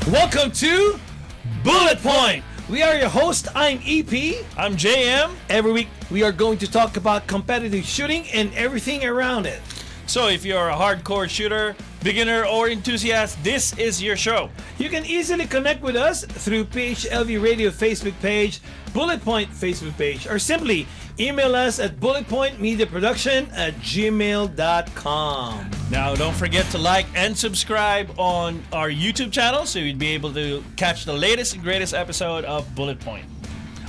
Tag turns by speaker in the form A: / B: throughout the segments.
A: Welcome to Bullet Point. We are your host. I'm EP.
B: I'm JM.
A: Every week we are going to talk about competitive shooting and everything around it.
B: So if you're a hardcore shooter, beginner, or enthusiast, this is your show.
A: You can easily connect with us through PHLV Radio Facebook page, Bullet Point Facebook page, or simply email us at bulletpointmediaproduction@gmail.com.
B: Now, don't forget to like and subscribe on our YouTube channel so you'd be able to catch the latest and greatest episode of Bullet Point.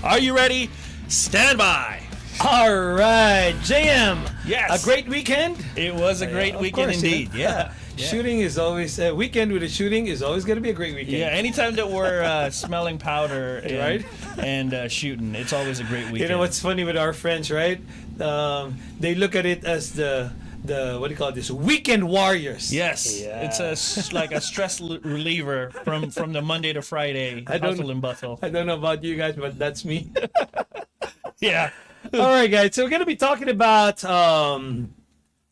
B: Are you ready? Stand by.
A: All right, JM.
B: Yes.
A: A great weekend.
B: It was a great weekend
A: course,
B: indeed. Yeah.
A: Shooting is always a weekend with a shooting is always going to be a great weekend.
B: Yeah, anytime that we're smelling powder and,
A: Right?
B: and shooting, it's always a great weekend.
A: You know what's funny with our friends, right? They look at it as the what do you call this? Weekend warriors.
B: Yes,
A: Yeah.
B: it's like a stress reliever from the Monday to Friday hustle and bustle.
A: I don't know about you guys, but that's me.
B: Yeah.
A: All right, guys. So we're gonna be talking about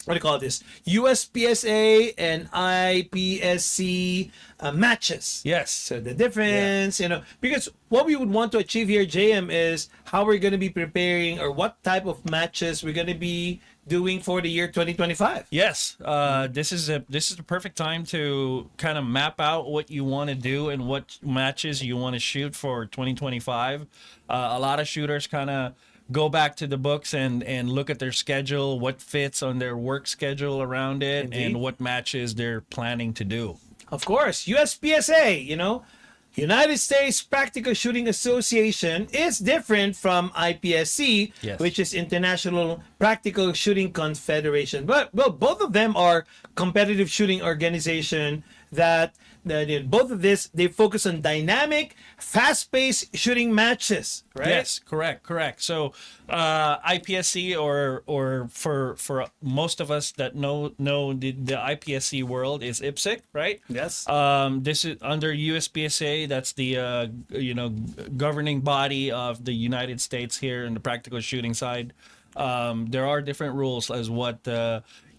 A: what do you call this? USPSA and IPSC matches.
B: Yes.
A: So the difference, because what we would want to achieve here, JM, is how we're going to be preparing or what type of matches we're going to be doing for the year 2025.
B: Yes. This is the perfect time to kind of map out what you want to do and what matches you want to shoot for 2025. A lot of shooters kind of go back to the books and look at their schedule, what fits on their work schedule around it,
A: Indeed.
B: and what matches they're planning to do.
A: Of course, USPSA, United States Practical Shooting Association is different from IPSC,
B: Yes.
A: which is International Practical Shooting Confederation. But both of them are competitive shooting organization that both of this they focus on dynamic, fast-paced shooting matches, right?
B: Yes, correct. So, IPSC or for most of us that know the IPSC world is IPSC, right?
A: Yes.
B: This is under USPSA. That's the governing body of the United States here in the practical shooting side. There are different rules as what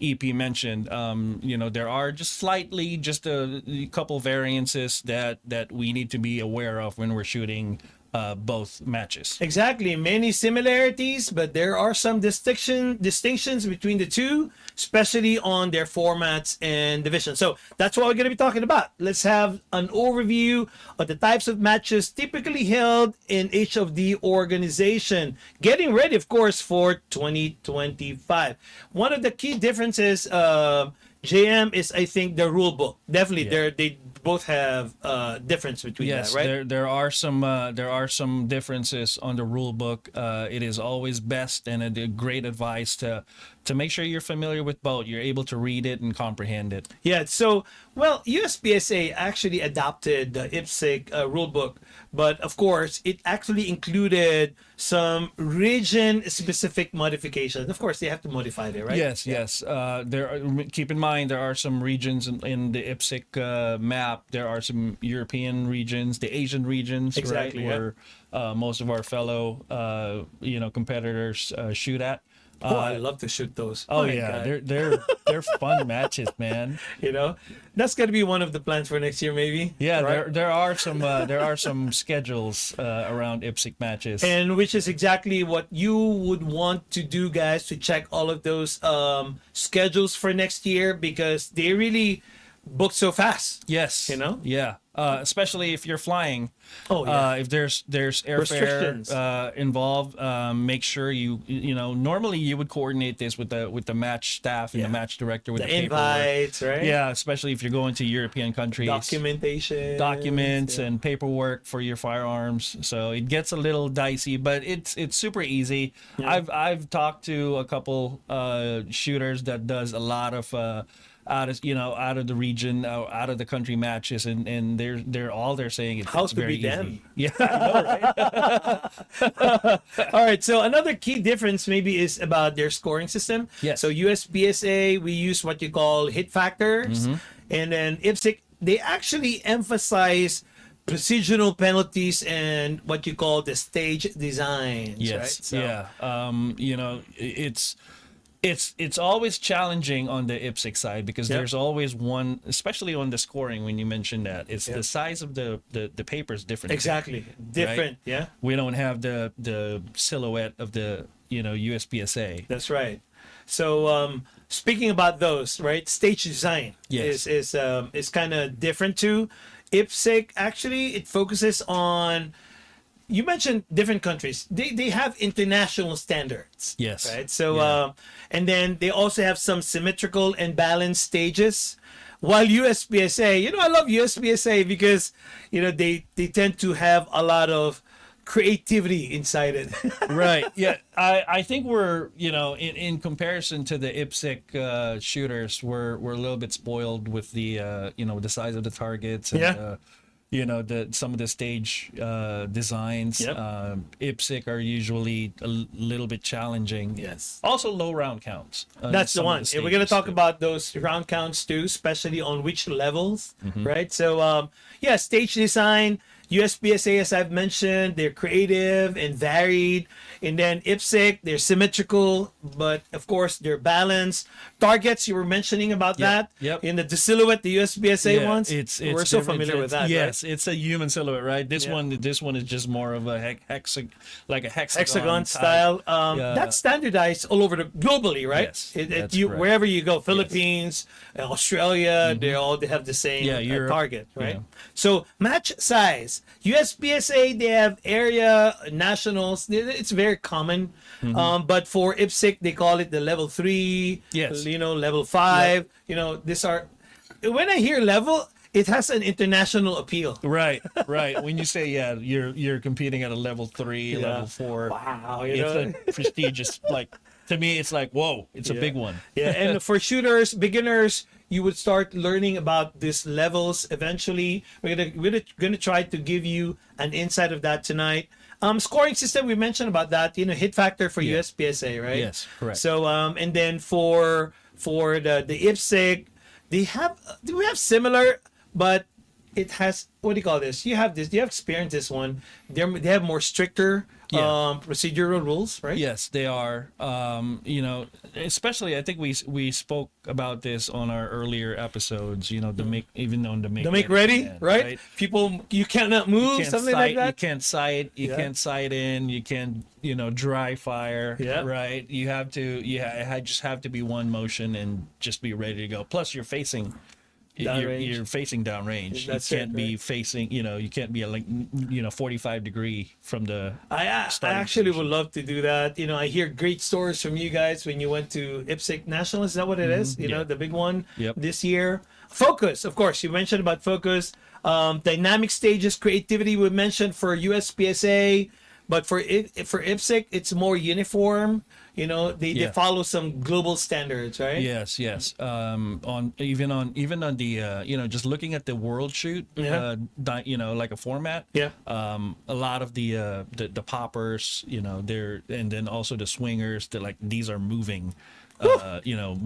B: EP mentioned. There are just a couple variances that we need to be aware of when we're shooting both matches.
A: Exactly. Many similarities, but there are some distinctions between the two, especially on their formats and divisions. So that's what we're going to be talking about. Let's have an overview of the types of matches typically held in each of the organization. Getting ready, of course, for 2025. One of the key differences, JM, is I think the rule book. Definitely, they both have difference between
B: Yes,
A: that, right?
B: there are some differences on the rule book. It is always best and a great advice to make sure you're familiar with both. You're able to read it and comprehend it.
A: Yeah, so, USPSA actually adopted the IPSC rule book, but of course, it actually included some region-specific modifications. Of course, they have to modify it, right?
B: Yes. Keep in mind, there are some regions in the IPSC map. There are some European regions, the Asian regions,
A: Exactly,
B: right, where most of our fellow, competitors shoot at.
A: I love to shoot those.
B: Oh
A: My
B: yeah,
A: God.
B: they're fun matches, man.
A: That's gonna be one of the plans for next year, maybe.
B: Yeah,
A: right?
B: there are some schedules around IPSC matches.
A: And which is exactly what you would want to do, guys, to check all of those schedules for next year because they really book so fast.
B: Yes, yeah. Especially if you're flying.
A: Oh yeah.
B: If there's
A: Restrictions.
B: airfare involved, make sure normally you would coordinate this with the match staff and the match director with
A: The
B: the paperwork.
A: invites, right?
B: Yeah, especially if you're going to European countries. Documents
A: Yeah.
B: and paperwork for your firearms. So it gets a little dicey, but it's super easy.
A: Yeah.
B: I've talked to a couple shooters that does a lot of out of the region, out of the country matches, and they're saying it's
A: House to
B: very
A: be
B: easy.
A: them.
B: Yeah.
A: All right. So another key difference maybe is about their scoring system.
B: Yes.
A: So USPSA, we use what you call hit factors, and then IPSC, they actually emphasize procedural penalties and what you call the stage designs.
B: Yes.
A: Right? So,
B: Yeah. It's It's always challenging on the IPSC side because
A: Yep.
B: there's always one, especially on the scoring when you mentioned that. It's
A: Yep.
B: the size of the paper is different.
A: Exactly. Different. Yeah.
B: We don't have the silhouette of the USPSA.
A: That's right. So speaking about those, right? Stage design
B: Yes.
A: is kind of different too. IPSC actually it focuses on. You mentioned different countries. They have international standards.
B: Yes.
A: Right. So
B: Yeah.
A: and then they also have some symmetrical and balanced stages. While USPSA, I love USPSA because they tend to have a lot of creativity inside it.
B: Right. Yeah. I think we're in comparison to the IPSC shooters, we're a little bit spoiled with the the size of the targets and
A: Yeah.
B: some of the stage designs.
A: Yep.
B: IPSC are usually a little bit challenging.
A: Yes.
B: Also low round counts.
A: That's the
B: some of
A: one. And we're going to
B: stages,
A: talk
B: too.
A: about those round counts too, especially on which levels,
B: Mm-hmm.
A: right? So, yeah, stage design, USPSA, as I've mentioned, they're creative and varied. And then IPSC, they're symmetrical, but of course, they're balanced. Targets, you were mentioning about that.
B: Yep.
A: In the silhouette, the USPSA
B: Yeah,
A: ones.
B: it's
A: we're so
B: different.
A: familiar with that.
B: Yes, it's a human silhouette, right? This
A: Yeah.
B: one is just more of a hexagon
A: Hexagon
B: type.
A: style.
B: Yeah.
A: That's standardized all over the globally, right?
B: Yes, that's
A: you
B: correct.
A: wherever you go, Philippines, Australia, they have the same
B: Yeah, Europe,
A: target, right?
B: yeah.
A: So match size. USPSA they have area nationals. It's very common, but for IPSC they call it the level 3.
B: Yes.
A: Level 5. These are when I hear level, it has an international appeal.
B: Right. When you say you're competing at a level 3, level 4.
A: Wow,
B: It's a prestigious to me it's like whoa, it's a big one.
A: Yeah, and for shooters, beginners, you would start learning about these levels eventually. We're gonna try to give you an insight of that tonight. Scoring system, we mentioned about that. Hit factor for USPSA, right?
B: Yes, correct.
A: So and then for the IPSC, we have similar, but it has, what do you call this? You have experienced this one. They have more stricter procedural rules, right?
B: Yes, they are. Especially I think we spoke about this on our earlier episodes. The make
A: ready,
B: command,
A: right? People, you cannot move,
B: You can't
A: something
B: sight,
A: like that.
B: You can't sight. You
A: Yeah.
B: can't sight in. You can't dry fire.
A: Yeah.
B: Right. You have to. Just have to be one motion and just be ready to go. Plus, you're facing.
A: Downrange.
B: You're facing downrange.
A: That's
B: you can't
A: it,
B: be
A: right?
B: facing. You can't be 45-degree from the.
A: I
B: starting
A: actually
B: position.
A: would love to do that. I hear great stories from you guys when you went to IPSC National. Is that what it is?
B: Yeah.
A: The big one
B: Yep.
A: this year. Focus, of course. You mentioned about focus. Dynamic stages, creativity. We mentioned for USPSA, but for IPSC, it's more uniform. They
B: Yeah.
A: follow some global standards, right?
B: Yes. On the just looking at the world shoot,
A: Yeah.
B: like a format.
A: Yeah.
B: A lot of the poppers, they're, and then also the swingers. These are moving,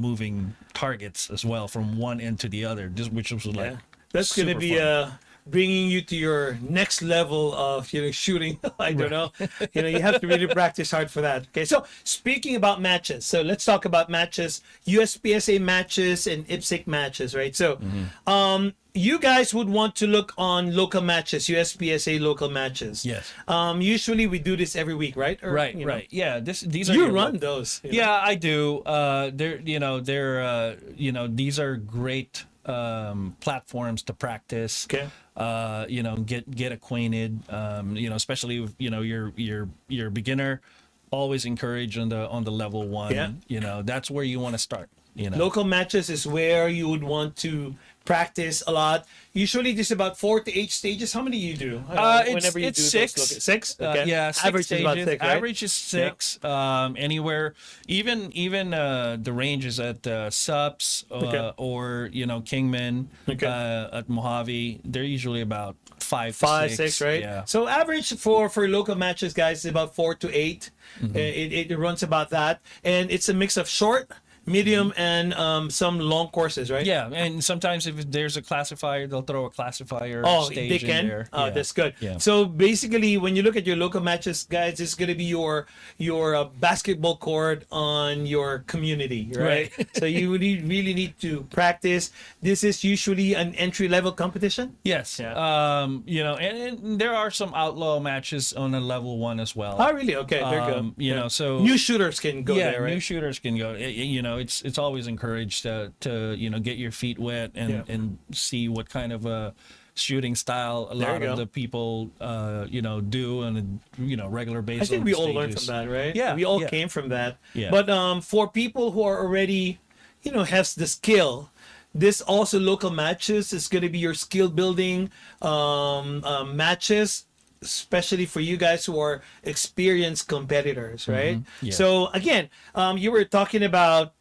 B: moving targets as well from one end to the other. Which was
A: Yeah. That's going to
B: super
A: be
B: fun.
A: bringing you to your next level of shooting. I don't know. You have to really practice hard for that. Okay, so speaking about matches, so let's talk about matches, USPSA matches and IPSC matches, right? So, you guys would want to look on local matches, USPSA local matches.
B: Yes.
A: Usually we do this every week, right? Or,
B: Right. Yeah. These are
A: You
B: your
A: run
B: local-
A: those.
B: Yeah, I do. These are great platforms to practice.
A: Okay.
B: Get acquainted. Especially if you're a beginner. Always encourage on the level 1.
A: Yeah.
B: That's where you want to start.
A: Local matches is where you would want to practice a lot. Usually, there's about 4 to 8 stages. How many do you do?
B: It's
A: those
B: 6.
A: 6. Okay.
B: Yeah, 6
A: Average is about
B: stages.
A: 6. Right?
B: Average is 6. Anywhere, even the ranges at SUPS
A: Okay.
B: or Kingman
A: Okay.
B: at Mojave, they're usually about 5 to
A: 5,
B: 6.
A: 6, right?
B: Yeah.
A: So average for local matches, guys, is about 4 to 8.
B: Mm-hmm.
A: It runs about that, and it's a mix of short medium, and some long courses, right?
B: Yeah, and sometimes if there's a classifier, they'll throw a classifier
A: Oh,
B: stage
A: they
B: in
A: can.
B: there.
A: Oh,
B: Yeah.
A: that's good.
B: Yeah.
A: So basically, when you look at your local matches, guys, it's going to be your basketball court on your community, right?
B: Right.
A: So you really need to practice. This is usually an entry level competition.
B: Yes.
A: Yeah.
B: And there are some outlaw matches on a level 1 as well.
A: Oh, really? Okay, very good.
B: You
A: Yeah.
B: know, so
A: New shooters can go
B: yeah,
A: there, right?
B: new shooters can go. You know, it's always encouraged to get your feet wet and
A: Yeah.
B: and see what kind of a shooting style a
A: There
B: lot
A: you
B: of
A: go.
B: the people do on a regular basis.
A: I think
B: on
A: we all learned
B: stages.
A: from that, right?
B: Yeah,
A: we all
B: yeah.
A: came from that.
B: Yeah.
A: But for people who are already, has the skill, this also local matches is going to be your skill building matches, especially for you guys who are experienced competitors, right?
B: Yeah.
A: So again, you were talking about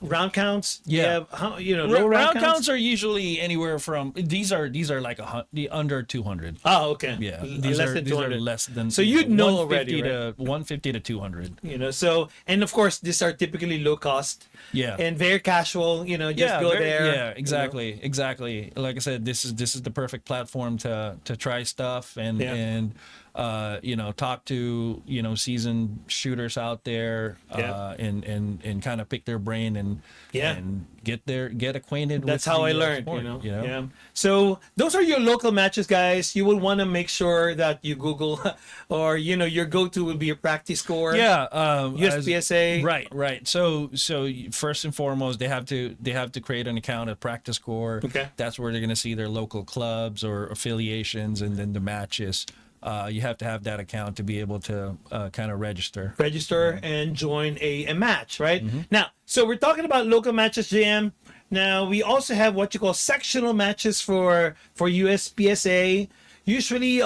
A: round counts.
B: Yeah.
A: You have, low
B: Round counts are usually anywhere from these are like the under 200.
A: Oh, okay.
B: Yeah,
A: Less than
B: these are
A: 200.
B: less than.
A: So you'd know
B: 150
A: already,
B: to 150 to 200.
A: So, and of course, these are typically low cost.
B: Yeah.
A: And very casual, just go there.
B: Yeah, exactly. Like I said, this is the perfect platform to try stuff and
A: Yeah.
B: and talk to seasoned shooters out there,
A: Yeah.
B: and kind of pick their brain and
A: Yeah.
B: and get acquainted.
A: That's
B: with
A: how
B: the,
A: I learned,
B: sport,
A: Yeah. So those are your local matches, guys. You will want to make sure that you Google or, your go-to will be your practice score.
B: Yeah,
A: USPSA.
B: right. So first and foremost, they have to create an account at Practice Core.
A: Okay.
B: That's where they're going to see their local clubs or affiliations, and then the matches. You have to have that account to be able to kind of register.
A: And join a match, right? Now, so we're talking about local matches, JM. Now, we also have what you call sectional matches for USPSA. Usually,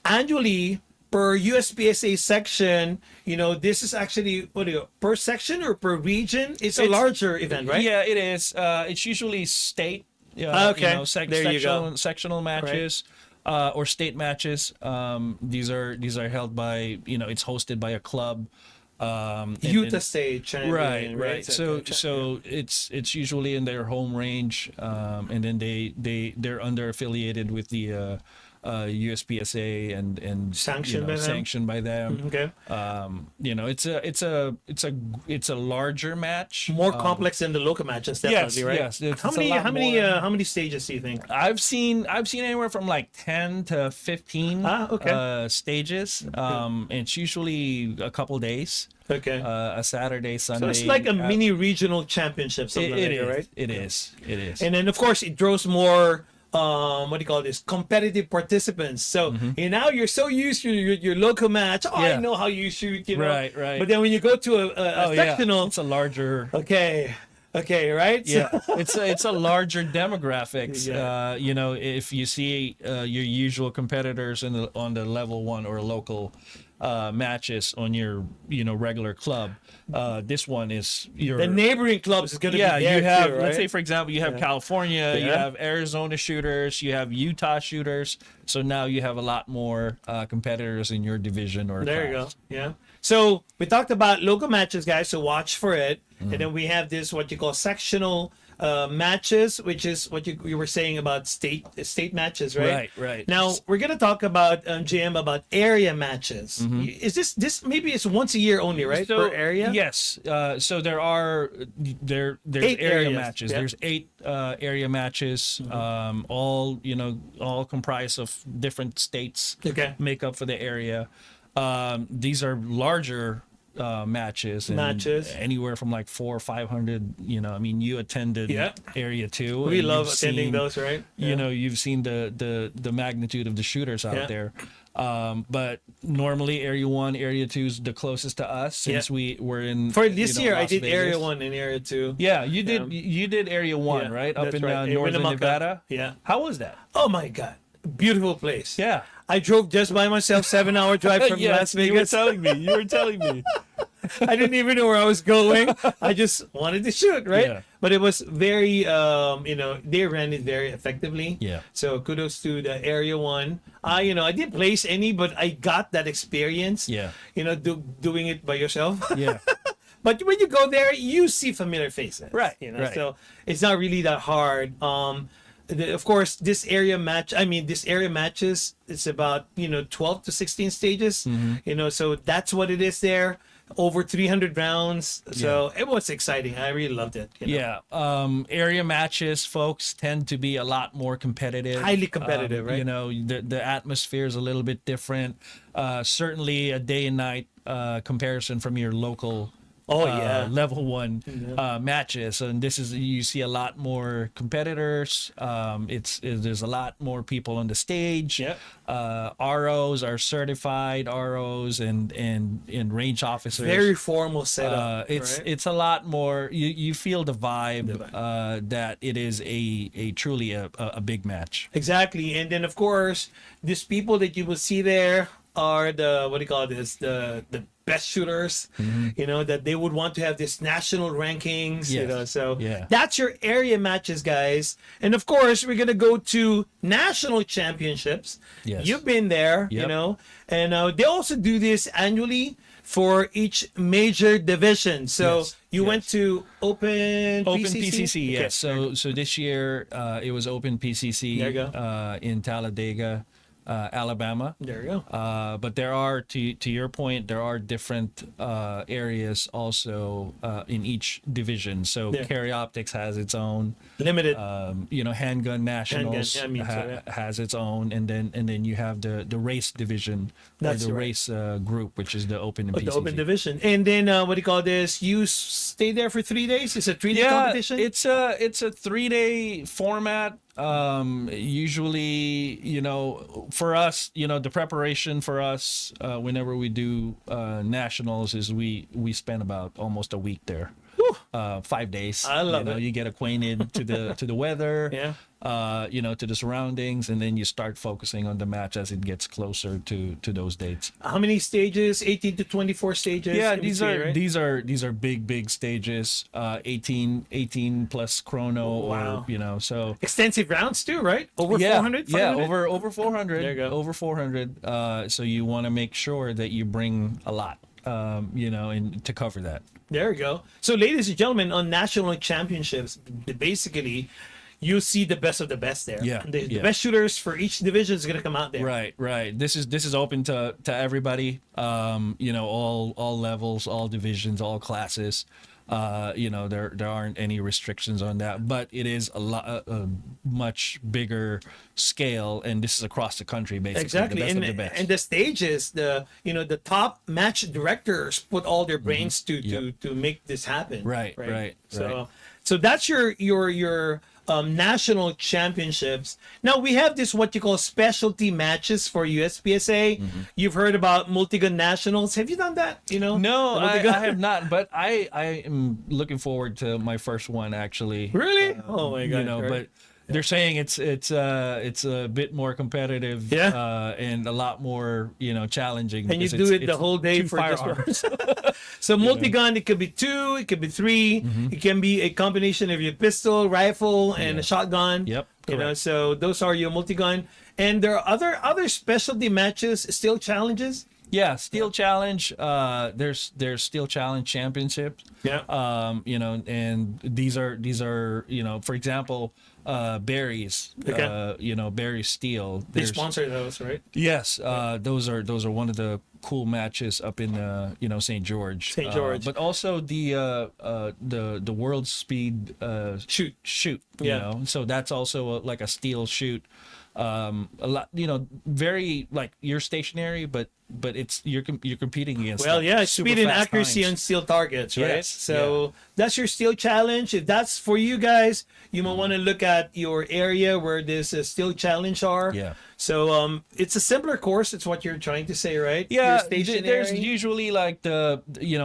A: annually, per USPSA section, this is actually, per section or per region? It's a larger event, right?
B: Yeah, it is. It's usually state.
A: Okay. There you go.
B: Sectional matches. Or state matches. These are held by it's hosted by a club.
A: Utah State champion,
B: right. So it's usually in their home range, and then they're under affiliated with the USPSA and
A: Sanctioned by them?
B: sanctioned by them.
A: Okay.
B: It's a larger match.
A: More complex than the local matches, definitely, right?
B: Yes. It's
A: How
B: a
A: many
B: lot more.
A: how many stages do you think?
B: I've seen anywhere from like 10 to 15
A: okay.
B: stages. It's usually a couple days.
A: Okay.
B: A Saturday, Sunday.
A: So it's like a mini regional championship, something like that, right?
B: It is.
A: And then of course it draws more what do you call this? Competitive participants. So now you're so used to your local match. Oh, I
B: Yeah.
A: know how you shoot,
B: Right.
A: But then when you go to a sectional,
B: It's a larger.
A: okay, right?
B: Yeah, it's a larger demographics.
A: Yeah.
B: If you see your usual competitors on the level 1 or local matches on your regular club, this one is your
A: The neighboring clubs is going to be there
B: you have
A: too, right?
B: let's say for example you have California, you
A: Yeah.
B: have Arizona shooters, you have Utah shooters, so now you have a lot more competitors in your division or
A: There you go.
B: class.
A: Yeah. So we talked about local matches, guys. So watch for it. And then we have this what you call sectional matches, which is what you were saying about state matches, right?
B: Right.
A: Now we're gonna talk about GM about area matches. Is this maybe it's once a year only, right?
B: So,
A: per area?
B: Yes. So there's
A: 8
B: area
A: areas,
B: matches.
A: yeah.
B: There's 8 area matches. All comprised of different states.
A: Okay.
B: Make up for the area. These are larger matches. Anywhere from like 400 or 500. You attended
A: Yeah.
B: area 2.
A: We
B: and
A: love
B: you've
A: attending
B: seen,
A: those, right?
B: You've seen the magnitude of the shooters out
A: Yeah.
B: there. But normally area 1, area 2 is the closest to us since we were in
A: For this year, I
B: Las
A: did area
B: Vegas.
A: 1 and area 2.
B: Yeah, you did area 1,
A: Yeah,
B: right? Up
A: that's
B: in
A: right. In
B: northern
A: Winnemucca.
B: Nevada.
A: Yeah.
B: How was that?
A: Oh my God, beautiful place.
B: Yeah.
A: I drove just by myself, 7-hour drive from Las
B: You were
A: Vegas.
B: telling me. You were telling me.
A: I didn't even know where I was going. I just wanted to shoot, right?
B: Yeah.
A: But it was very, they ran it very effectively.
B: Yeah.
A: So kudos to the area 1. I didn't place any, but I got that experience.
B: Yeah.
A: Doing it by yourself.
B: Yeah.
A: But when you go there, you see familiar faces.
B: Right,
A: You know,
B: right.
A: so it's not really that hard. Of course, this area match. I mean, this area matches. It's about 12 to 16 stages. So that's what it is there. Over 300 rounds. So it was exciting. I really loved it.
B: Yeah. Area matches, folks, tend to be a lot more competitive.
A: Highly competitive, right?
B: The atmosphere is a little bit different. Certainly a day and night comparison from your local level one matches, and you see a lot more competitors. There's a lot more people on the stage.
A: Yep.
B: ROs are certified ROs and range officers.
A: Very formal setup.
B: It's a lot more. You feel the vibe, that it is a truly a big match.
A: Exactly. And then of course, these people that you will see there are the best shooters, that they would want to have this national rankings, so that's your area matches, guys. And of course, we're gonna go to national championships.
B: Yes.
A: You've been there, and they also do this annually for each major division. So you went to Open
B: PCC,
A: Okay.
B: yes. So this year it was Open PCC.
A: There you go.
B: In Talladega, Alabama.
A: There you go.
B: But there are, to your point, there are different areas also in each division. So Carry Optics has its own
A: Limited.
B: Handgun Nationals
A: Handgun,
B: has its own, and then you have the race division,
A: That's
B: or the
A: right.
B: race group, which is the Open and
A: The
B: PCC.
A: Open division. And then you stay there for 3 days? It's a 3-day competition?
B: It's a 3-day format. Usually, for us, the preparation for us, whenever we do nationals, is we spend about almost a week there. 5 days.
A: I love it.
B: You get acquainted to the weather, to the surroundings, and then you start focusing on the match as it gets closer to those dates.
A: How many stages? 18 to 24 stages?
B: Yeah,
A: in between, right?
B: these are big stages. 18 plus chrono.
A: Wow.
B: Or so
A: Extensive rounds too, right? Over 400?
B: Yeah,
A: 500?
B: over 400.
A: There you go.
B: Over 400. So you want to make sure that you bring a lot, and to cover that.
A: There you go. So, ladies and gentlemen, on national championships, basically, you see the best of the best there.
B: Yeah,
A: The best shooters for each division is going to come out there.
B: Right. This is open to everybody. All levels, all divisions, all classes. There aren't any restrictions on that, but it is a much bigger scale, and this is across the country, basically.
A: Exactly.
B: The best
A: and,
B: of the best.
A: and the stages, the top match directors put all their brains to make this happen.
B: Right.
A: So that's your national championships. Now we have this what you call specialty matches for USPSA. You've heard about multi-gun nationals. Have you done that?
B: No,
A: the
B: I
A: multi-gun?
B: have not, but I am looking forward to my first one, actually.
A: Really? Oh my god!
B: But they're saying it's a bit more competitive, and a lot more challenging.
A: And you
B: because
A: do
B: it's
A: it the whole day
B: two
A: for just one.
B: firearms.
A: So multi-gun, it could be 2, it could be 3, it can be a combination of your pistol, rifle, and a shotgun.
B: Yep,
A: So those are your multi-gun. And there are other specialty matches, still challenges.
B: Yeah, Steel Challenge. There's Steel Challenge championships.
A: Yeah.
B: And these are for example, Barry's.
A: Okay.
B: Barry's Steel.
A: They sponsor those, right?
B: Yes, those are one of the cool matches up in St. George.
A: St. George.
B: But also the World Speed shoot. So that's also like a steel shoot. A lot, very like you're stationary, but you're competing against.
A: Speed and accuracy on steel targets, right?
B: Yes,
A: So that's your steel challenge. If that's for you guys, you might want to look at your area where this steel challenge are.
B: Yeah.
A: So it's a simpler course. It's what you're trying to say, right?
B: Yeah,
A: You're stationary.
B: there's usually like the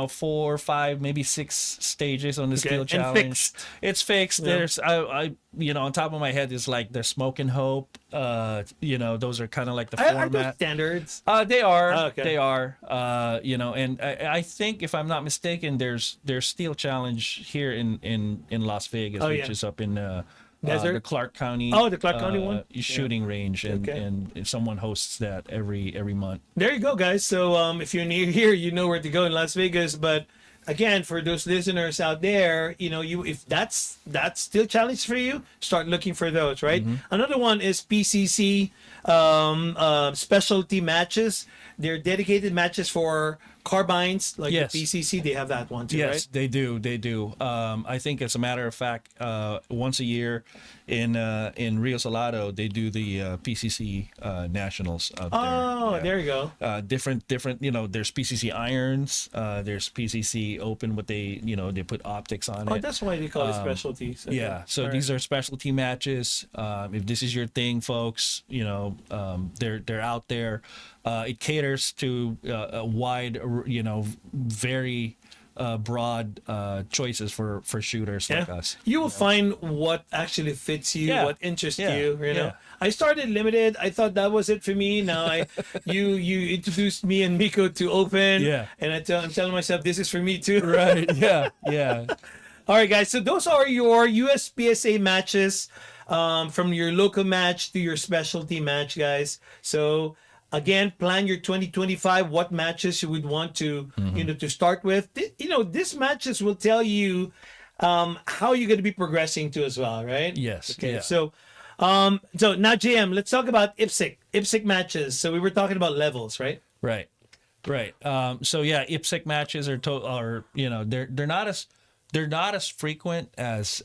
B: 4, 5, maybe 6 stages on the steel
A: And
B: challenge.
A: fixed.
B: It's fixed.
A: Yeah.
B: There's I on top of my head is like the Smoke and Hope. Those are kind of like the
A: Are those
B: format.
A: standards?
B: They are.
A: Oh, okay.
B: They are. And I think if I'm not mistaken, there's Steel Challenge here in Las Vegas,
A: Oh,
B: which
A: yeah.
B: is up in
A: Desert?
B: the Clark County.
A: Oh, the Clark County one?
B: shooting range, and
A: Okay.
B: and someone hosts that every month.
A: There you go, guys. So if you're near here, you know where to go in Las Vegas. But again, for those listeners out there, you if that's still challenge for you, start looking for those, right? Another one is PCC, specialty matches. They're dedicated matches for carbines, like
B: Yes.
A: the PCC. They have that one too,
B: Yes,
A: right?
B: they do. They do. I think, as a matter of fact, once a year in Rio Salado, they do the PCC nationals out there.
A: Oh,
B: Yeah.
A: there you go.
B: Different. There's PCC irons. There's PCC open, but they put optics on
A: Oh,
B: it.
A: that's why they call it specialties. Okay.
B: Yeah, so
A: All right.
B: these are specialty matches. If this is your thing, folks, they're out there. It caters to a wide, very broad choices for shooters like us.
A: You will find what actually fits you,
B: Yeah.
A: what interests
B: Yeah.
A: you. You know,
B: Yeah.
A: I started limited. I thought that was it for me. Now you introduced me and Miko to open.
B: Yeah.
A: And I'm telling myself this is for me too.
B: Right? Yeah, yeah.
A: All right, guys. So those are your USPSA matches, from your local match to your specialty match, guys. So again, plan your 2025. What matches you would want to, to start with. These matches will tell you how you're going to be progressing to as well, right?
B: Yes.
A: Okay.
B: Yeah.
A: So now, JM, let's talk about IPSC matches. So we were talking about levels, right?
B: Right. So yeah, IPSC matches they're not as frequent as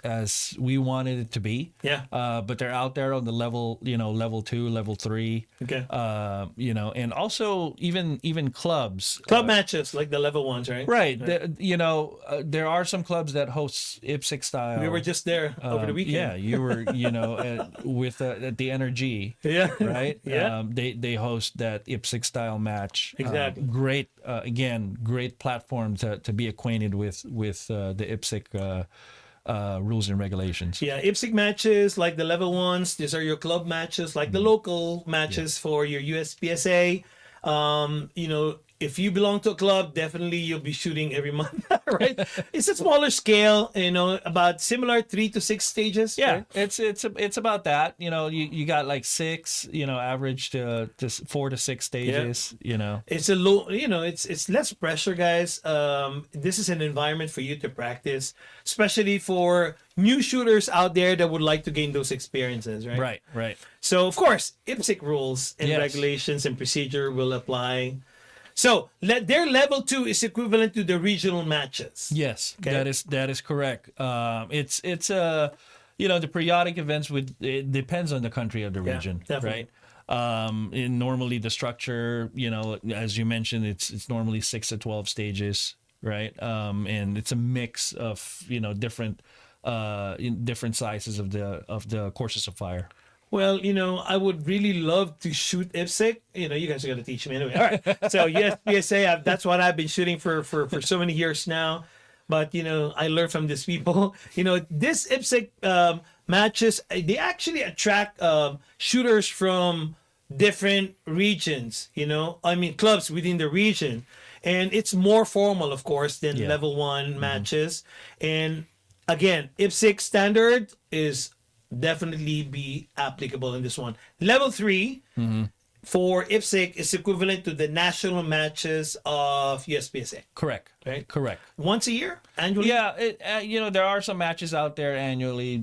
B: we wanted it to be.
A: Yeah.
B: But they're out there on the level, level 2, level 3.
A: Okay.
B: And also even clubs.
A: Club matches, like the level ones, right?
B: Right. There are some clubs that host IPSC style.
A: We were just there over the weekend.
B: Yeah, you were, at the NRG.
A: Yeah.
B: Right.
A: Yeah.
B: They host that IPSC style match.
A: Exactly.
B: Great. Again, great platform to be acquainted with the IPSC rules and regulations.
A: Yeah, IPSC matches like the level ones. These are your club matches, like the local matches for your USPSA. If you belong to a club, definitely you'll be shooting every month, right? It's a smaller scale, about similar 3 to 6 stages.
B: Yeah,
A: right?
B: it's about that. You got like 6, average to 4 to 6 stages.
A: It's a low, it's less pressure, guys. This is an environment for you to practice, especially for new shooters out there that would like to gain those experiences, right?
B: Right.
A: So, of course, IPSC rules and
B: Yes.
A: regulations and procedure will apply. So, their level 2 is equivalent to the regional matches.
B: Yes,
A: Okay.
B: that is correct. It's the periodic events it depends on the country of the region,
A: definitely.
B: right? Normally the structure, as you mentioned, it's normally 6 to 12 stages, right? And it's a mix of different different sizes of the courses of fire.
A: Well, I would really love to shoot IPSC. You guys are going to teach me anyway. All right. So, yes, PSA, that's what I've been shooting for so many years now. But, I learned from these people. This IPSC matches, they actually attract shooters from different regions, clubs within the region. And it's more formal, of course, than
B: Yeah.
A: level 1 matches. And again, IPSC standard is definitely be applicable in this one. Level 3 for IPSC is equivalent to the national matches of USPSA.
B: Correct.
A: Right.
B: Correct.
A: Once a year, annually.
B: Yeah, there are some matches out there annually.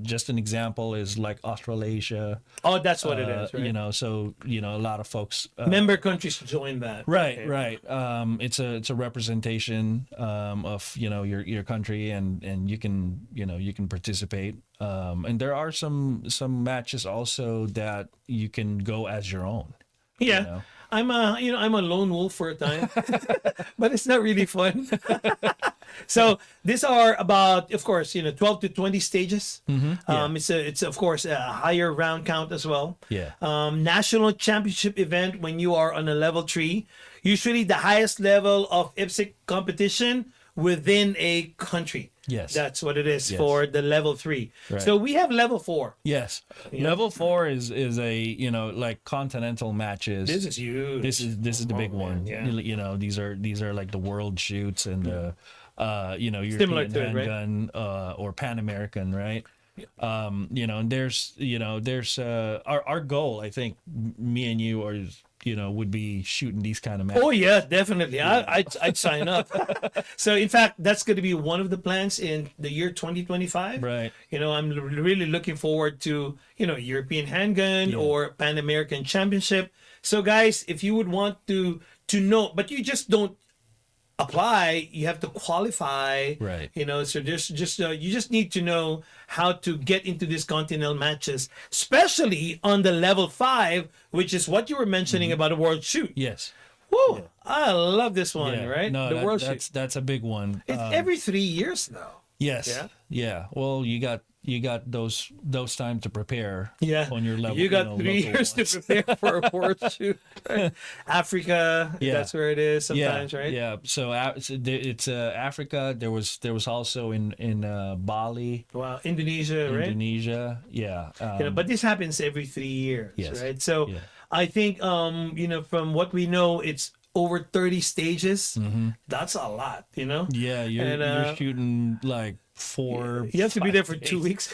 B: Just an example is like Australasia.
A: Oh, that's what it is. Right?
B: So a lot of folks.
A: Member countries join that.
B: Right,
A: Okay.
B: right. It's a representation of your country, and you can participate. And there are some matches also that you can go as your own.
A: Yeah. I'm a lone wolf for a time, but it's not really fun. So these are about, of course, 12 to 20 stages. It's of course a higher round count as well.
B: Yeah.
A: National championship event when you are on a level 3, usually the highest level of IPSC competition within a country.
B: Yes.
A: That's what it is
B: Yes.
A: for the level 3.
B: Right.
A: So we have level 4.
B: Yes. Level 4 is a like continental matches.
A: This is huge.
B: This is the big one.
A: Yeah.
B: These are like the world shoots and the European
A: Similar to it, right?
B: handgun or Pan American, right? And there's our goal, I think, me and you would be shooting these kind of matches.
A: Oh yeah, definitely. I'd sign up. So in fact, that's going to be one of the plans in the year 2025.
B: Right.
A: I'm really looking forward to European Handgun or Pan American Championship. So guys, if you would want to know, but you just don't apply, you have to qualify,
B: Right.
A: So there's just you just need to know how to get into these continental matches, especially on the level 5, which is what you were mentioning about a world shoot.
B: Yes.
A: Whoa, I love this one.
B: Yeah.
A: Right,
B: No,
A: the world shoot.
B: that's a big one.
A: It's every 3 years now.
B: Yes.
A: Yeah.
B: Yeah. Well, you got those time to prepare.
A: Yeah,
B: On your level.
A: you got 3
B: local
A: years
B: ones.
A: to prepare for a world shoot. Right? Africa,
B: Yeah.
A: that's where it is sometimes, right?
B: Yeah. So it's Africa. There was also in Bali,
A: Wow, Indonesia, right?
B: Indonesia. Yeah.
A: But this happens every 3 years,
B: Yes.
A: right? So
B: Yeah.
A: I think from what we know, it's over 30 stages. That's a lot,
B: Yeah, you're shooting like 4.
A: You have to be there for
B: 5
A: 2
B: days.
A: weeks.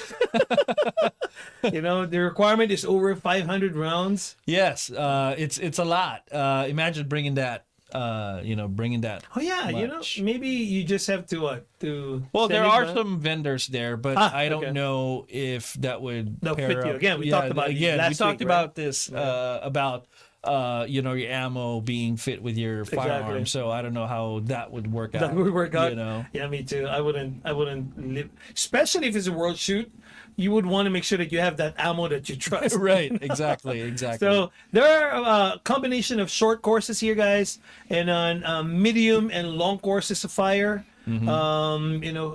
A: The requirement is over 500 rounds.
B: Yes, it's a lot. Imagine bringing that. Bringing that.
A: Oh yeah,
B: much.
A: maybe you just have to
B: Well,
A: send
B: there
A: it
B: are
A: back.
B: some vendors there, but I don't
A: okay.
B: know if that would
A: They'll
B: pair
A: fit you.
B: up.
A: Again, we talked about it
B: we
A: last
B: talked
A: week,
B: about this about your ammo being fit with your firearm. So I don't know how that would work out.
A: That would work out.
B: You know.
A: Yeah, me too. I wouldn't live, especially if it's a world shoot. You would want to make sure that you have that ammo that you trust.
B: Right. Exactly.
A: So there are a combination of short courses here, guys, and on medium and long courses of fire.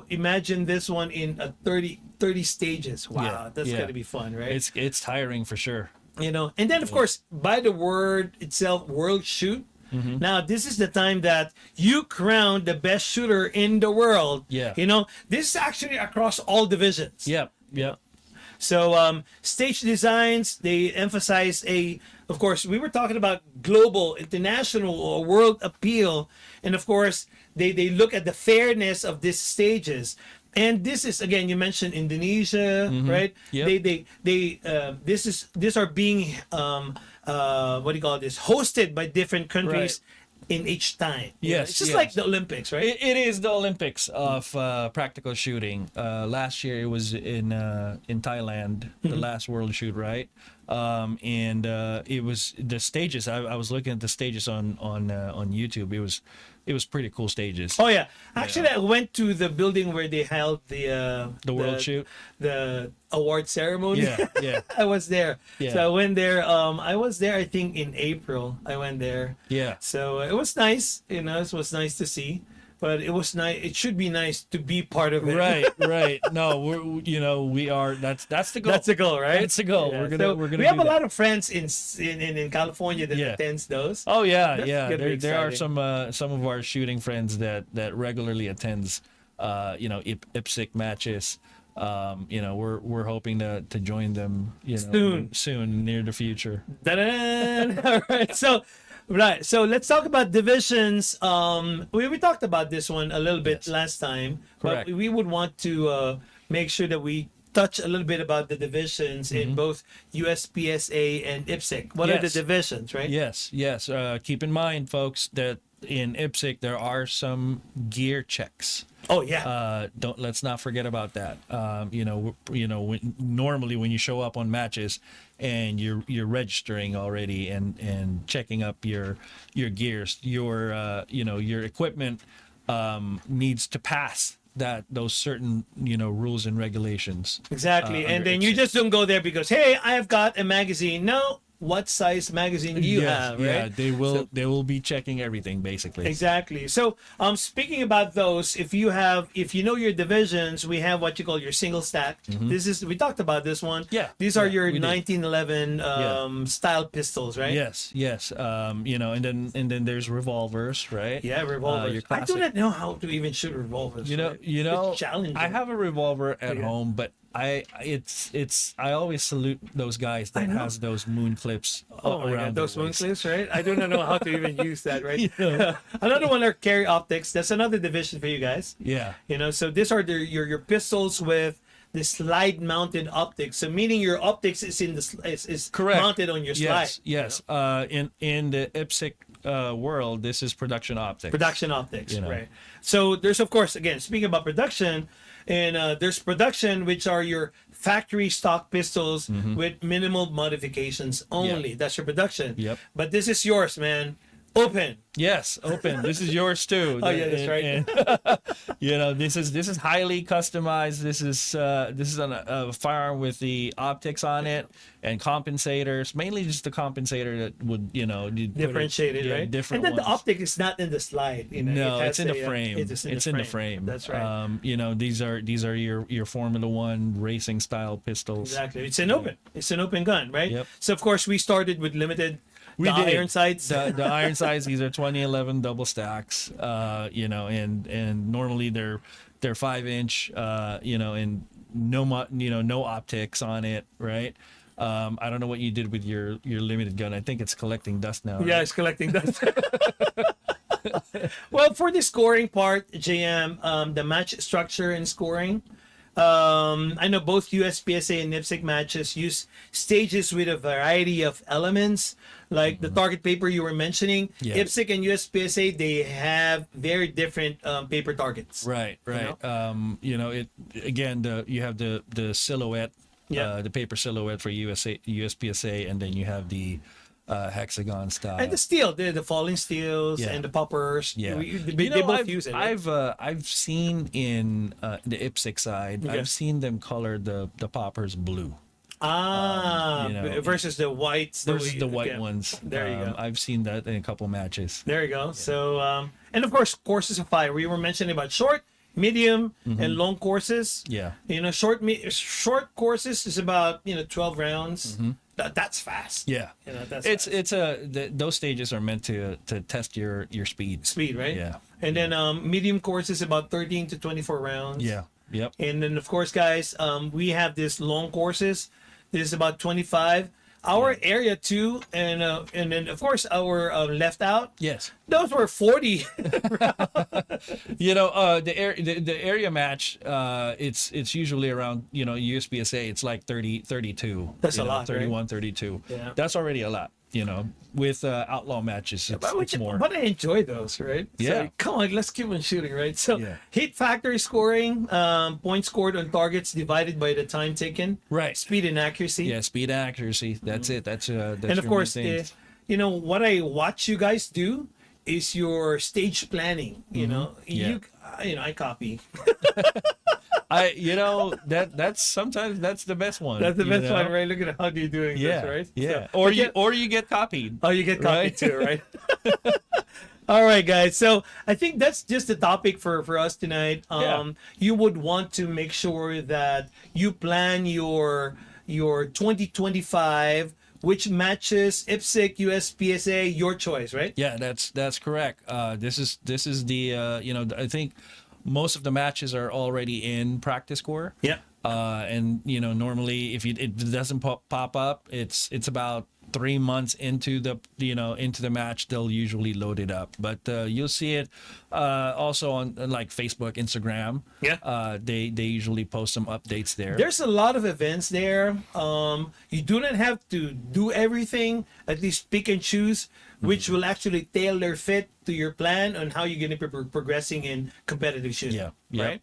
A: Imagine this one in a 30 stages. Wow,
B: Yeah,
A: that's
B: yeah.
A: gonna be fun, right?
B: It's tiring for sure.
A: And then of course, by the word itself, world shoot. Now this is the time that you crown the best shooter in the world.
B: Yeah.
A: This is actually across all divisions.
B: Yep. Yep.
A: So stage designs, they emphasize of course, we were talking about global, international, or world appeal. And of course, they look at the fairness of these stages. And this is, again, you mentioned Indonesia, right?
B: Yep.
A: These are being, what do you call this? Hosted by different countries in each time.
B: Yes,
A: It's just
B: yes.
A: like the Olympics, right?
B: It is the Olympics of practical shooting. Last year it was in Thailand, the last world shoot, right? And it was the stages. I was looking at the stages on YouTube. It was pretty cool stages.
A: Oh yeah, actually, I went to the building where they held the
B: world shoot,
A: the award ceremony.
B: Yeah, yeah.
A: I was there.
B: Yeah.
A: So I went there. I was there, I think, in April. I went there.
B: Yeah.
A: So it was nice. It was nice to see. But it was nice. It should be nice to be part of it.
B: Right. No, we are. That's the goal.
A: That's the goal, right?
B: That's the goal.
A: Yeah.
B: We're gonna.
A: We have
B: do
A: a
B: that.
A: lot of friends in California that
B: Yeah.
A: attends those.
B: Oh yeah,
A: That's
B: yeah.
A: gonna be
B: There are
A: exciting.
B: some of our shooting friends that regularly attends, IPSC matches. We're hoping to join them, soon, near the future.
A: Da-da-da. All right. So let's talk about divisions. We talked about this one a little bit
B: Yes.
A: last time,
B: Correct.
A: but we would want to make sure that we touch a little bit about the divisions in both USPSA and IPSC. What are the
B: Yes.
A: divisions, right?
B: Yes. Keep in mind, folks, that in IPSC there are some gear checks.
A: Oh yeah.
B: Let's not forget about that. Normally when you show up on matches and you're registering already and checking up your gears, your equipment needs to pass those certain rules and regulations.
A: Exactly. And
B: under
A: then you
B: IPSC.
A: just don't go there because, hey, I've got a magazine. No, what size magazine do you have, right?
B: Yeah, they will be checking everything basically.
A: Exactly. So, speaking about those, if you know your divisions, we have what you call your single stack. We talked about this one.
B: Yeah,
A: These are
B: yeah,
A: your
B: we did.
A: 1911 style pistols, right?
B: Yes. And then there's revolvers, right?
A: Yeah, revolvers.
B: Your
A: I do
B: classic-
A: not know how to even shoot revolvers. right? It's challenging.
B: I have a revolver at
A: Yeah.
B: home, but I always salute those guys that
A: know.
B: has those moon clips
A: Oh my
B: around
A: God, those
B: their
A: moon
B: waist.
A: clips, right? I do not know how to even use that, right?
B: Yeah.
A: Another one are carry optics. That's another division for you guys.
B: Yeah.
A: So these are your pistols with the slide mounted optics. So meaning your optics is in the is
B: Correct.
A: mounted on your slide.
B: Yes. In the IPSC world, this is production optics.
A: Production optics,
B: You know.
A: right? So there's, of course, again, speaking about production, and there's production, which are your factory stock pistols with minimal modifications only.
B: Yep.
A: That's your production.
B: Yep.
A: But this is yours, man. Open.
B: Yes, open. This is yours too.
A: Oh, yeah, that's right.
B: And, you know, this is highly customized. This is a firearm with the optics on it and compensators. Mainly just the compensator that would, you know, you'd put it-
A: Differentiated,
B: yeah,
A: right?
B: Different
A: and then the
B: ones.
A: optic is not in the slide. You know,
B: No,
A: it has
B: it's in the
A: a,
B: frame.
A: It's in the frame. That's right.
B: You know, these are your Formula One racing style pistols.
A: Exactly. It's an open. It's an open gun, right?
B: Yep.
A: So of course we started with limited.
B: We
A: the
B: did.
A: iron sights.
B: The iron sights. These are 2011 double stacks. You know, and normally they're 5-inch. You know, and no optics on it, right? I don't know what you did with your limited gun. I think it's collecting dust now.
A: Yeah,
B: right?
A: it's collecting dust. Well, for the scoring part, JM, the match structure and scoring. I know both USPSA and NIPSC matches use stages with a variety of elements, like the target paper you were mentioning.
B: Yeah.
A: IPSC and USPSA, they have very different paper targets.
B: Right. You know, it again. You have the silhouette,
A: Yeah.
B: the paper silhouette for USPSA, and then you have the hexagon style.
A: And the steel, the falling steels
B: Yeah.
A: and the poppers.
B: Yeah,
A: They both use it. Right?
B: I've seen in the IPSC side,
A: Okay.
B: I've seen them color the poppers blue you know,
A: versus the whites.
B: versus the white
A: yeah.
B: ones.
A: There you go.
B: I've seen that in a couple matches.
A: There you go. So, and of course, courses of fire. We were mentioning about short, medium, and long courses.
B: Yeah.
A: You know, short courses is about 12 rounds. That's fast.
B: Yeah.
A: You know, that's
B: It's those stages are meant to test your speed.
A: speed, right?
B: Yeah.
A: And then medium courses about 13 to 24 rounds.
B: Yeah. Yep.
A: And then of course, guys, we have this long courses. This is about 25. Our area too, and then of course our left out.
B: Yes.
A: Those were 40.
B: You know, the area match, it's usually around, you know, USPSA, it's like 32.
A: That's
B: you
A: a
B: know,
A: lot, right?
B: 31, 32.
A: Yeah.
B: That's already a lot, you know. With outlaw matches, it's more.
A: But I enjoy those, right?
B: Yeah.
A: So, come on, let's keep on shooting, right? So
B: Yeah.
A: hit factor scoring, points scored on targets divided by the time taken.
B: Right.
A: Speed and accuracy.
B: Yeah, speed and accuracy. That's it. That's
A: And of
B: your main
A: course,
B: things.
A: what I watch you guys do is your stage planning. You know,
B: Yeah.
A: I copy.
B: You know, that's sometimes that's the best one.
A: That's the
B: you
A: best
B: know?
A: one, right? Look at how you're doing
B: Yeah,
A: this, right?
B: yeah.
A: So,
B: Or you get copied.
A: oh, you get copied
B: Right?
A: too, right? All right, guys. So I think that's just the topic for us tonight. You would want to make sure that you plan your 2025, which matches IPSC, USPSA, your choice, right?
B: Yeah, that's correct. This is the you know, I think most of the matches are already in practice core.
A: Yeah.
B: And you know, normally if it doesn't pop up, it's about 3 months into the match, they'll usually load it up. But you'll see it also on like Facebook, Instagram.
A: Yeah.
B: They usually post some updates there.
A: There's a lot of events there. You do not have to do everything. At least pick and choose, which will actually tailor fit to your plan on how you're going to be progressing in competitive shooting.
B: Yeah. Yeah.
A: Right.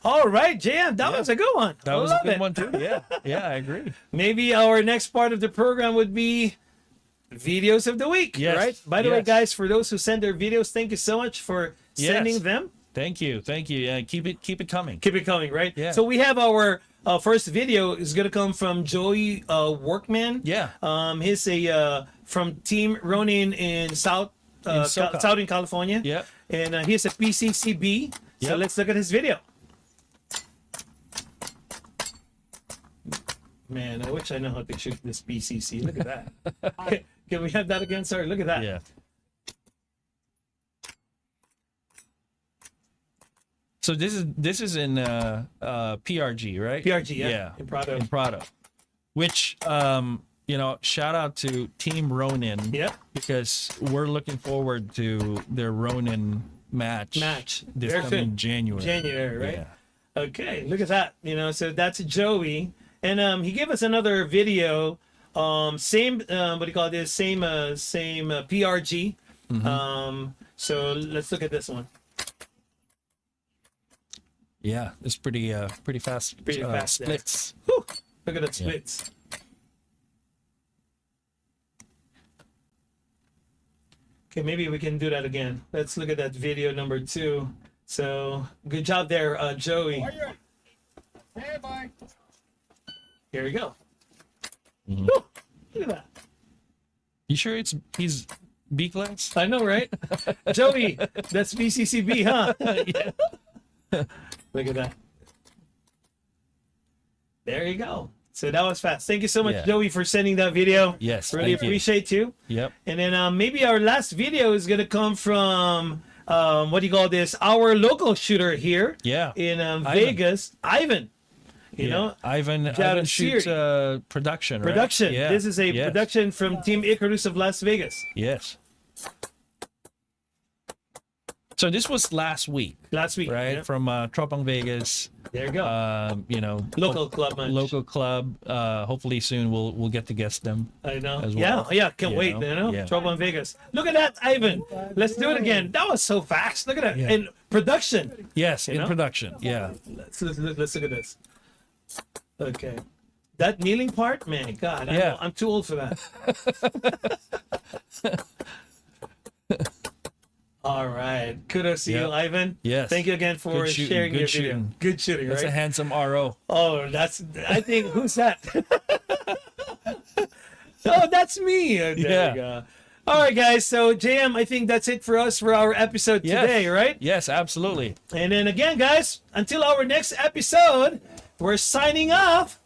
A: All right, JM, that was a good one.
B: That was a good one too. Yeah. Yeah, I agree.
A: Maybe our next part of the program would be videos of the week.
B: Yes,
A: Right. By the way,
B: yes.
A: guys, for those who send their videos, thank you so much for sending
B: Yes.
A: them.
B: Thank you. Yeah, keep it coming.
A: Keep it coming, right?
B: Yeah.
A: So we have our first video is going to come from Joey Workman.
B: Yeah.
A: He's from Team Ronin in
B: SoCal.
A: Southern California.
B: Yeah.
A: And he's a PCCB. So
B: Yep.
A: let's look at his video. Man, I wish I know how to shoot this PCC. Look at that. Can we have that again? Sorry, look at that.
B: Yeah. So this is in PRG, right?
A: PRG, yeah.
B: Yeah.
A: In Prado.
B: In Prado. Which you know, shout out to Team Ronin.
A: Yep.
B: Because we're looking forward to their Ronin match.
A: Match.
B: This
A: Very
B: coming
A: soon.
B: January.
A: January, right?
B: Yeah.
A: Okay, look at that. So that's Joey, and he gave us another video. Same, what do you call this? Same PRG. So let's look at this one.
B: Yeah, it's pretty fast.
A: Pretty fast
B: splits.
A: Whew, look at the splits. Okay, maybe we can do that again. Let's look at that video number 2. So good job there, Joey.
C: Hey, bye.
A: Here we go.
B: Mm-hmm.
A: Whew, look at that.
B: You sure he's B class?
A: I know, right? Joey, that's BCCB, huh?
B: Yeah.
A: Look at that. There you go. So that was fast. Thank you so much,
B: Yeah.
A: Joey, for sending that video.
B: Yes,
A: Really
B: thank you.
A: appreciate you.
B: Yep.
A: And then maybe our last video is going to come from, what do you call this? Our local shooter here
B: Yeah.
A: in Vegas, Ivan. You know,
B: Ivan
A: of
B: shoots
A: Siri.
B: production, right?
A: production.
B: Yeah.
A: This is a
B: Yes.
A: production from Team Icarus of Las Vegas.
B: Yes. So this was last week,
A: Last week.
B: right?
A: Yeah.
B: From Tropang Vegas.
A: There you go.
B: You know,
A: Local club match.
B: local club. Hopefully soon we'll get to guest them.
A: I know.
B: as
A: Yeah,
B: well.
A: yeah. Can't
B: You
A: wait.
B: know? Yeah.
A: Trouble in Vegas. Look at that, Ivan. Let's do it again. That was so fast. Look at that.
B: Yeah.
A: In production.
B: Yes, in
A: know?
B: production. Yeah.
A: Let's look at this. Okay. That kneeling part, man, God,
B: Yeah.
A: I'm too old for that. All right. Kudos to you,
B: Yeah.
A: Ivan.
B: Yes.
A: Thank you again for
B: Good shooting,
A: sharing
B: good
A: your
B: shooting.
A: video. Good shooting,
B: That's
A: right?
B: a handsome RO.
A: Oh, I think, who's that? Oh, that's me. Oh, there
B: Yeah.
A: we go. All right, guys. So, JM, I think that's it for us for our episode
B: Yes.
A: today, right?
B: Yes, absolutely.
A: And then again, guys, until our next episode, we're signing off.